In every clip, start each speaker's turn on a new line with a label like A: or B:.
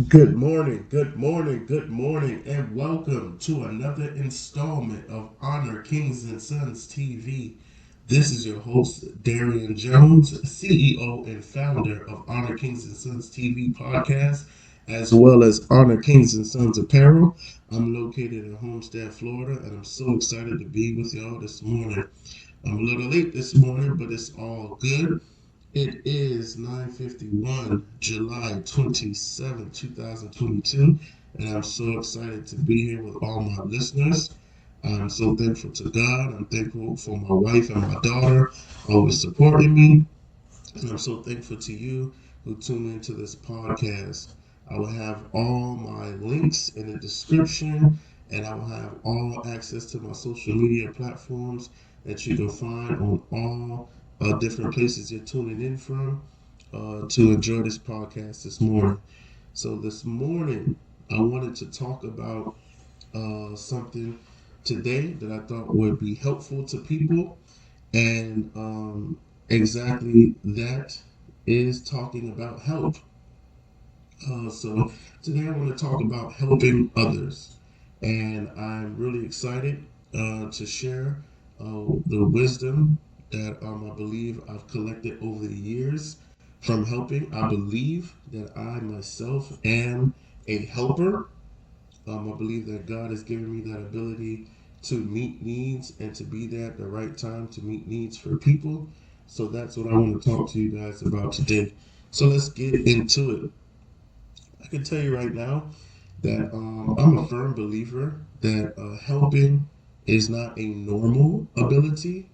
A: Good morning, and welcome to another installment of Honor Kings and Sons TV. This is your host, Darian Jones, CEO and founder of Honor Kings and Sons TV podcast, as well as Honor Kings and Sons Apparel. I'm located in Homestead, Florida, and I'm so excited to be with y'all this morning. I'm a little late this morning, but it's all good. It is 9:51, July 27, 2022, and I'm so excited to be here with all my listeners. I'm so thankful to God. I'm thankful for my wife and my daughter always supporting me, and I'm so thankful to you who tune into this podcast. I will have all my links in the description, and I will have all access to my social media platforms that you can find on all different places you're tuning in from to enjoy this podcast this morning. So, this morning, I wanted to talk about something today that I thought would be helpful to people, and exactly that is talking about help. So today I want to talk about helping others, and I'm really excited to share the wisdom that I believe I've collected over the years from helping. I believe that I myself am a helper. I believe that God has given me that ability to meet needs and to be there at the right time to meet needs for people. So that's what I want to talk to you guys about today. So let's get into it. I can tell you right now that I'm a firm believer that helping is not a normal ability.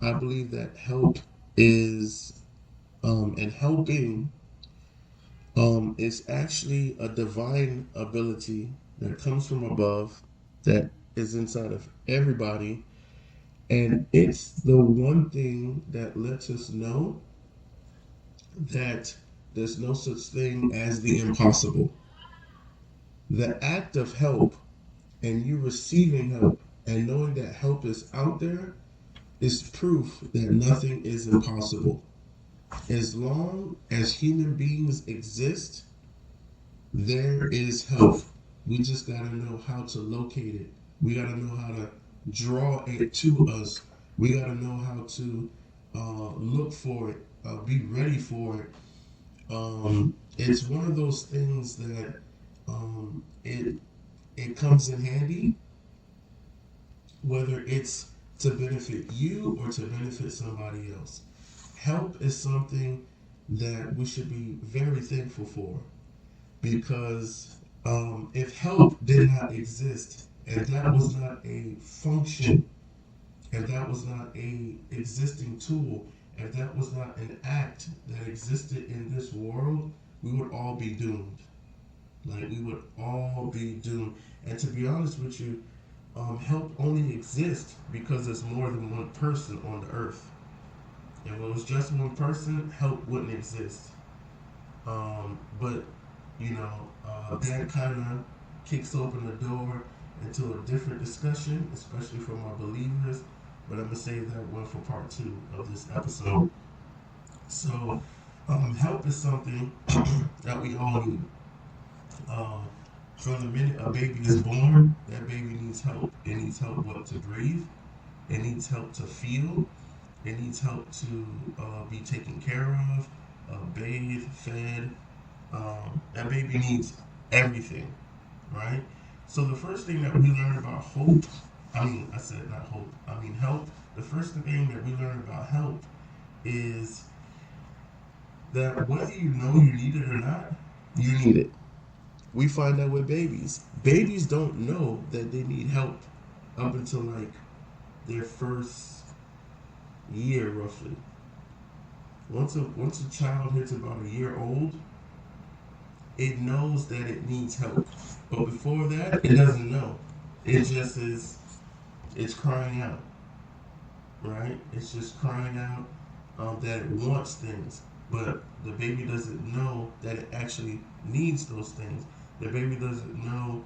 A: I believe that help is, and helping is actually a divine ability that comes from above, that is inside of everybody. And it's the one thing that lets us know that there's no such thing as the impossible. The act of help and you receiving help and knowing that help is out there is proof that nothing is impossible. As long as human beings exist, there is help. We just got to know how to locate it. We got to know how to draw it to us. We got to know how to look for it, be ready for it. It's one of those things that it comes in handy, whether it's to benefit you or to benefit somebody else. Help is something that we should be very thankful for, because if help did not exist, and that was not a function, and that was not a existing tool, if that was not an act that existed in this world, we would all be doomed. Like, we would all be doomed. And to be honest with you, help only exists because there's more than one person on the earth. If it was just one person, help wouldn't exist. But that kind of kicks open the door into a different discussion, especially for my believers. But I'm gonna save that one for part two of this episode. So, help is something that we all need. Um, from the minute a baby is born, that baby needs help. It needs help what to breathe. It needs help to feel. It needs help to be taken care of, bathed, fed. That baby needs everything, right? So the first thing that we learn about hope, I said not hope, I mean help. The first thing that we learn about help is that whether you know you need it or not, you need it. We find that with babies. Babies don't know that they need help up until like their first year, roughly. Once a child hits about a year old, it knows that it needs help. But before that, it doesn't know. It just is, it's crying out, right? It's just crying out that it wants things. But the baby doesn't know that it actually needs those things. The baby doesn't know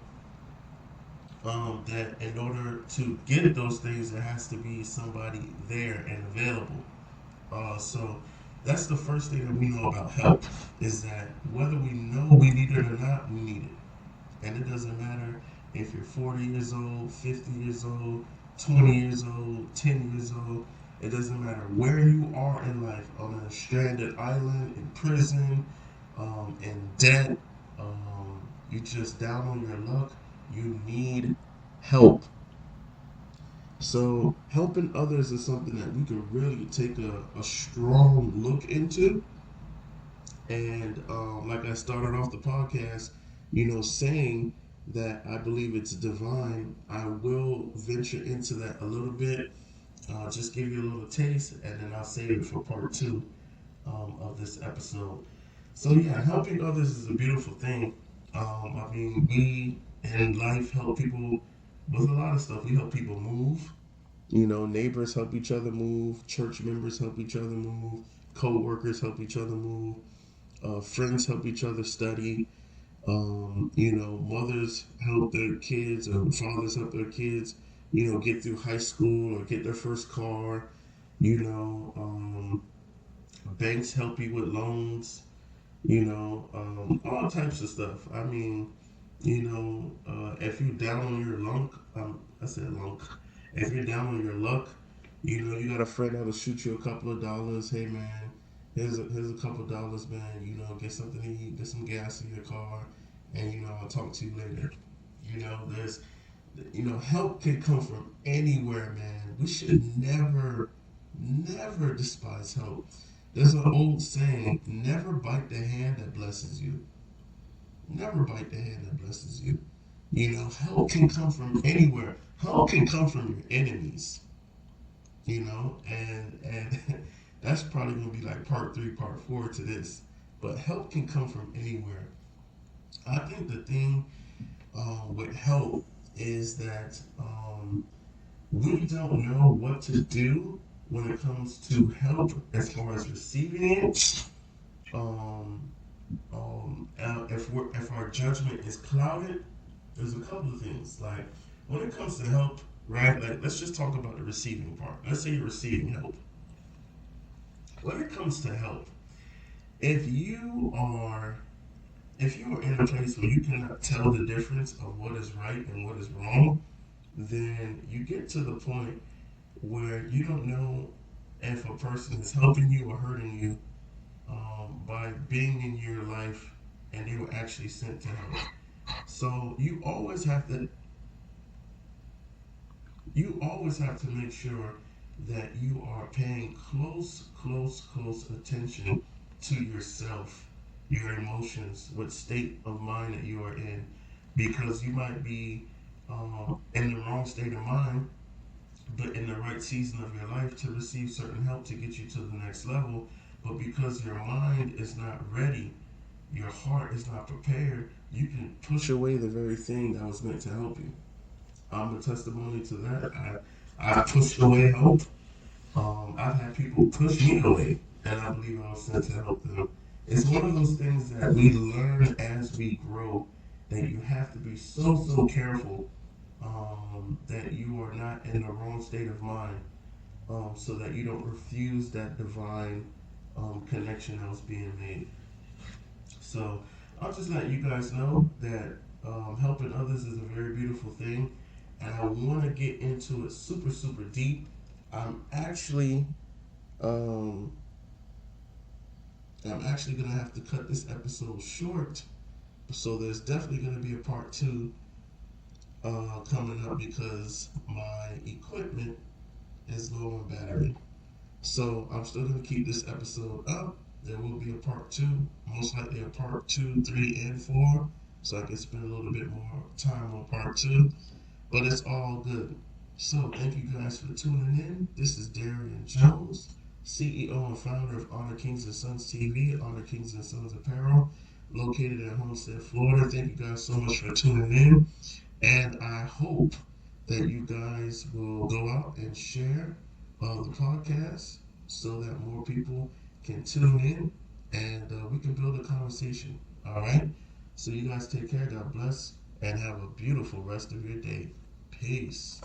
A: that in order to get those things, there has to be somebody there and available. So That's the first thing that we know about help is that whether we know we need it or not, we need it. And it doesn't matter if you're 40 years old, 50 years old, 20 years old, 10 years old. It doesn't matter where you are in life, on a stranded island, in prison, in debt, you just down on your luck. You need help. So, helping others is something that we can really take a strong look into. And like I started off the podcast, saying that I believe it's divine, I will venture into that a little bit. Just give you a little taste, and then I'll save it for part two of this episode. So, yeah, helping others is a beautiful thing. I mean, we in life help people with a lot of stuff. We help people move. Neighbors help each other move. Church members help each other move. Co-workers help each other move. Friends help each other study. Mothers help their kids, or fathers help their kids, get through high school or get their first car. You know, banks help you with loans. All types of stuff. I mean, if you're down on your luck, I said luck. If you're down on your luck, you got a friend that'll shoot you a couple of dollars. Hey man, here's a couple of dollars, man. Get something to eat, get some gas in your car, and I'll talk to you later. There's help can come from anywhere, man. We should never despise help. There's an old saying: never bite the hand that blesses you. Never bite the hand that blesses you. Help can come from anywhere. Help can come from your enemies. And that's probably gonna be like part three, part four to this. But help can come from anywhere. I think the thing with help is that we don't know what to do when it comes to help as far as receiving it. Um, if our judgment is clouded, there's a couple of things. Like when it comes to help, right? Like let's just talk about the receiving part. Let's say you're receiving help. When it comes to help, if you are if you are in a place where you cannot tell the difference of what is right and what is wrong, then you get to the point where you don't know if a person is helping you or hurting you by being in your life and they were actually sent to help. So you always have to make sure that you are paying close attention to yourself, your emotions, what state of mind that you are in, because you might be in the wrong state of mind, but in the right season of your life to receive certain help to get you to the next level. But because your mind is not ready, your heart is not prepared, you can push away the very thing that was meant to help you. I'm a testimony to that. I've pushed away help. I've had people push me away, and I believe I was sent to help them. It's one of those things that we learn as we grow, that you have to be so careful that you are not in the wrong state of mind, so that you don't refuse that divine connection that was being made. So I'll just let you guys know that helping others is a very beautiful thing, and I want to get into it super deep. I'm actually um, I'm actually gonna have to cut this episode short, so there's definitely gonna be a part two coming up because my equipment is low on battery. So I'm still gonna keep this episode up. There will be a part two, most likely a part two, three, and four, so I can spend a little bit more time on part two. But it's all good. So thank you guys for tuning in. This is Darian Jones, CEO and founder of Honor Kings and Sons TV, Honor Kings and Sons Apparel, located in Homestead, Florida. Thank you guys so much for tuning in, and I hope that you guys will go out and share the podcast so that more people can tune in and we can build a conversation. All right. So you guys take care. God bless, and have a beautiful rest of your day. Peace.